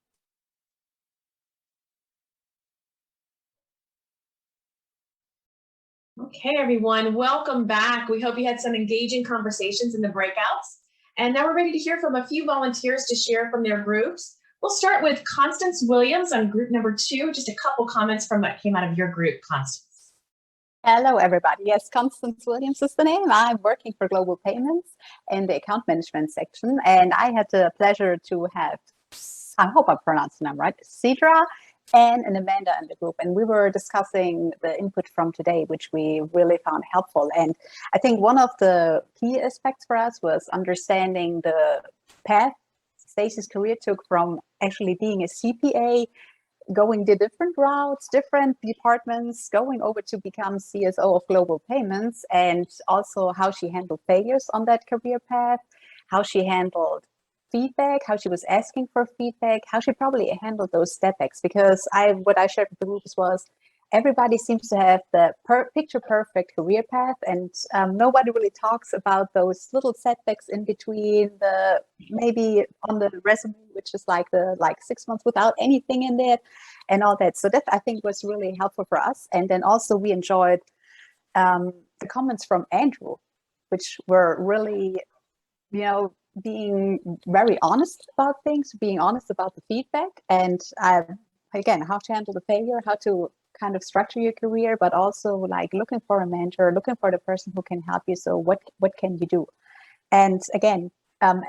Okay, everyone, welcome back. We hope you had some engaging conversations in the breakouts. And now we're ready to hear from a few volunteers to share from their groups. We'll start with Constance Williams on group number 2. Just a couple comments from what came out of your group, Constance. Hello, everybody. Yes, Constance Williams is the name. I'm working for Global Payments in the account management section. And I had the pleasure to have, I hope I pronounced the name right, Cedra and Amanda in the group. And we were discussing the input from today, which we really found helpful. And I think one of the key aspects for us was understanding the path Stacey's career took from actually being a CPA, going the different routes, different departments, going over to become CSO of Global Payments, and also how she handled failures on that career path, how she handled feedback, how she was asking for feedback, how she probably handled those setbacks. Because what I shared with the groups was everybody seems to have the picture perfect career path, and nobody really talks about those little setbacks in between, the maybe on the resume, which is like 6 months without anything in there and all that. So that I think was really helpful for us. And then also we enjoyed the comments from Andrew, which were really, being very honest about things, being honest about the feedback, and again, how to handle the failure, how to kind of structure your career, but also like looking for a mentor, looking for the person who can help you. So what can you do? And again,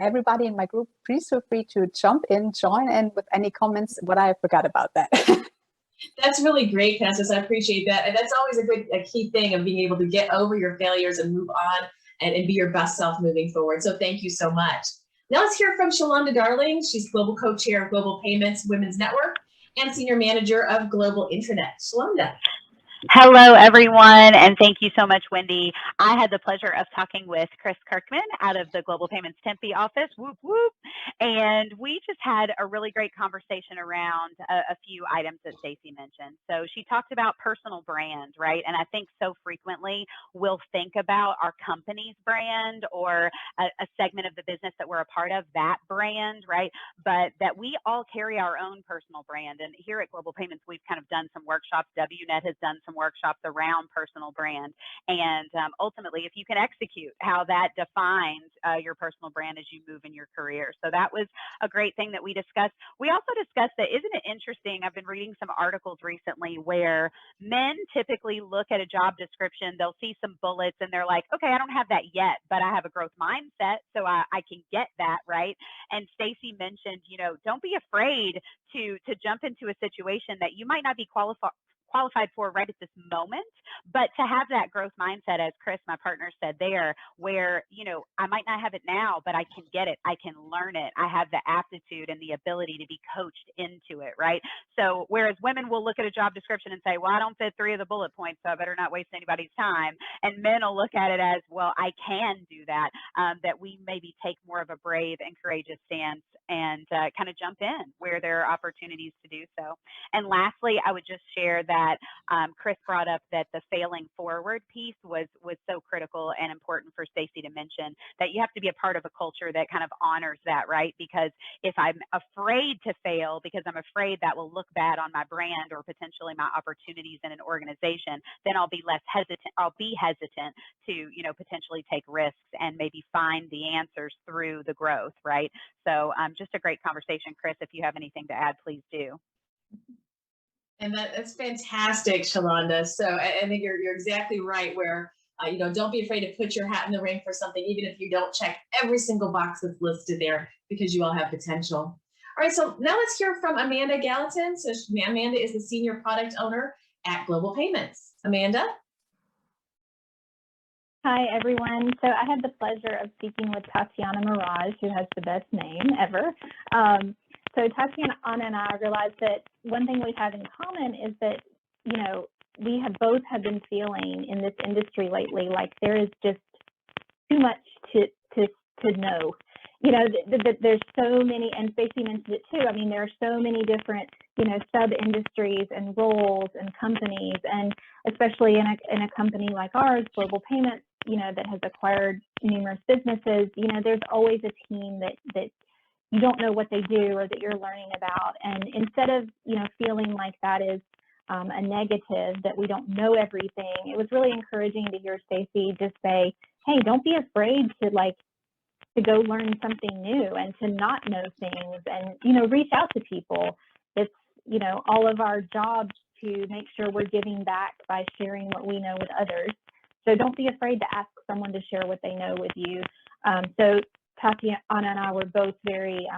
everybody in my group, please feel free to jump in, join in with any comments, what I forgot about that. That's really great, Constance. I appreciate that. And that's always a key thing of being able to get over your failures and move on and be your best self moving forward. So thank you so much. Now let's hear from Shalonda Darling. She's Global Co-Chair of Global Payments Women's Network and Senior Manager of Global Intranet. Shalonda. Hello, everyone, and thank you so much, Wendy. I had the pleasure of talking with Chris Kirkman out of the Global Payments Tempe office, whoop, whoop, and we just had a really great conversation around a few items that Stacey mentioned. So she talked about personal brand, right? And I think so frequently we'll think about our company's brand or a segment of the business that we're a part of, that brand, right? But that we all carry our own personal brand. And here at Global Payments, we've kind of done some workshops. WNET has done some workshops around personal brand, and ultimately if you can execute how that defines your personal brand as you move in your career. So that was a great thing that we discussed. We also discussed that, isn't it interesting, I've been reading some articles recently where men typically look at a job description, they'll see some bullets and they're like, okay, I don't have that yet, but I have a growth mindset, so I can get that, right? And Stacey mentioned, don't be afraid to jump into a situation that you might not be qualified for right at this moment, but to have that growth mindset, as Chris, my partner, said there, where, I might not have it now, but I can get it. I can learn it. I have the aptitude and the ability to be coached into it, right? So whereas women will look at a job description and say, well, I don't fit 3 of the bullet points, so I better not waste anybody's time. And men will look at it as, well, I can do that, that we maybe take more of a brave and courageous stance and kind of jump in where there are opportunities to do so. And lastly, I would just share that that. Chris brought up that the failing forward piece was so critical and important for Stacy to mention, that you have to be a part of a culture that kind of honors that, right? Because if I'm afraid to fail because I'm afraid that will look bad on my brand or potentially my opportunities in an organization, then I'll be hesitant to, you know, potentially take risks and maybe find the answers through the growth, right? So just a great conversation. Chris, if you have anything to add, please do. And that's fantastic, Shalonda. So I think you're exactly right where, you know, don't be afraid to put your hat in the ring for something, even if you don't check every single box that's listed there, because you all have potential. All right, so now let's hear from Amanda Gallatin. So Amanda is the Senior Product Owner at Global Payments. Amanda? Hi, everyone. So I had the pleasure of speaking with Tatiana Mirage, who has the best name ever. So Tatiana and I realized that one thing we have in common is that, you know, we have both been feeling in this industry lately like there is just too much to know. You know, there's so many, and Stacey mentioned it too. I mean, there are so many different, you know, sub-industries and roles and companies, and especially in a company like ours, Global Payments, you know, that has acquired numerous businesses. You know, there's always a team that you don't know what they do or that you're learning about. And instead of, you know, feeling like that is a negative, that we don't know everything, it was really encouraging to hear Stacey just say, hey, don't be afraid to go learn something new and to not know things, and, you know, reach out to people. It's, you know, all of our jobs to make sure we're giving back by sharing what we know with others. So don't be afraid to ask someone to share what they know with you. So Tatiana and I were both very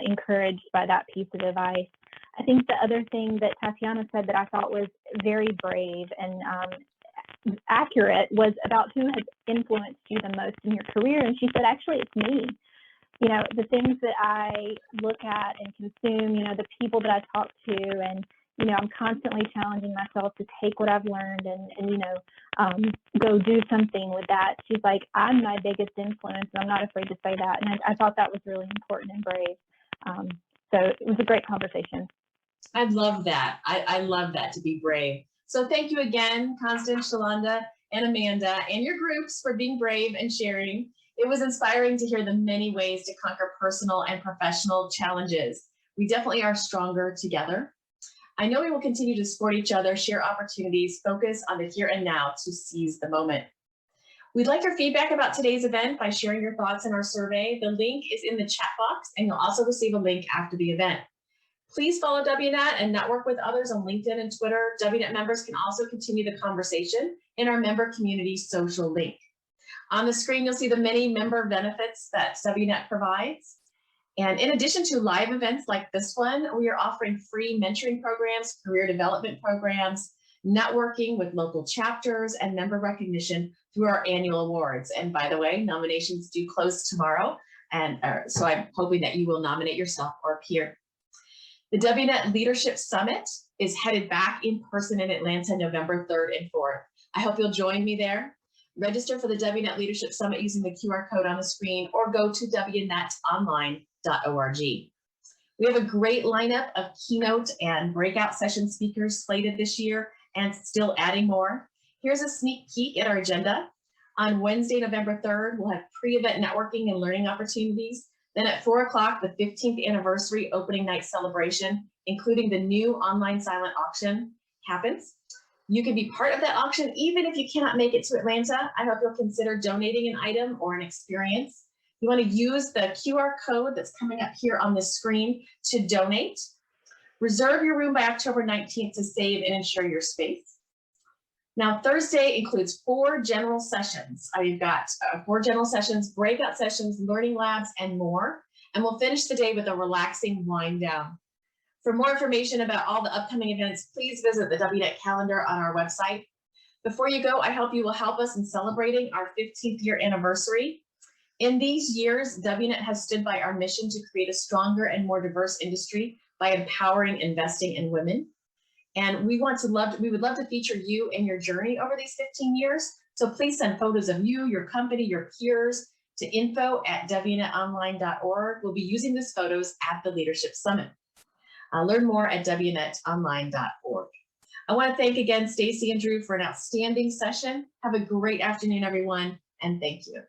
encouraged by that piece of advice. I think the other thing that Tatiana said that I thought was very brave and accurate was about who has influenced you the most in your career. And she said, actually, it's me. You know, the things that I look at and consume, you know, the people that I talk to, and, you know, I'm constantly challenging myself to take what I've learned and you know, go do something with that. She's like, I'm my biggest influence, and I'm not afraid to say that. And I thought that was really important and brave. So it was a great conversation. I love that. I love that, to be brave. So thank you again, Constance, Shalonda, and Amanda, and your groups for being brave and sharing. It was inspiring to hear the many ways to conquer personal and professional challenges. We definitely are stronger together. I know we will continue to support each other, share opportunities, focus on the here and now to seize the moment. We'd like your feedback about today's event by sharing your thoughts in our survey. The link is in the chat box, and you'll also receive a link after the event. Please follow WNET and network with others on LinkedIn and Twitter. WNET members can also continue the conversation in our member community social link. On the screen, you'll see the many member benefits that WNET provides. And in addition to live events like this one, we are offering free mentoring programs, career development programs, networking with local chapters, and member recognition through our annual awards. And by the way, nominations do close tomorrow. And so I'm hoping that you will nominate yourself or a peer. The WNET Leadership Summit is headed back in person in Atlanta, November 3rd and 4th. I hope you'll join me there. Register for the WNET Leadership Summit using the QR code on the screen, or go to wnetonline.org. We have a great lineup of keynote and breakout session speakers slated this year, and still adding more. Here's a sneak peek at our agenda. On Wednesday, November 3rd, we'll have pre-event networking and learning opportunities. Then at 4 o'clock, the 15th anniversary opening night celebration, including the new online silent auction, happens. You can be part of that auction even if you cannot make it to Atlanta. I hope you'll consider donating an item or an experience. You want to use the QR code that's coming up here on the screen to donate. Reserve your room by October 19th to save and ensure your space. Now, Thursday includes 4 general sessions. We've got 4 general sessions, breakout sessions, learning labs, and more. And we'll finish the day with a relaxing wind down. For more information about all the upcoming events, please visit the WNET calendar on our website. Before you go, I hope you will help us in celebrating our 15th year anniversary. In these years, WNET has stood by our mission to create a stronger and more diverse industry by empowering investing in women. And we would love to feature you in your journey over these 15 years. So please send photos of you, your company, your peers to info@wnetonline.org. We'll be using these photos at the Leadership Summit. Learn more at wnetonline.org. I want to thank again Stacy and Drew for an outstanding session. Have a great afternoon, everyone, and thank you.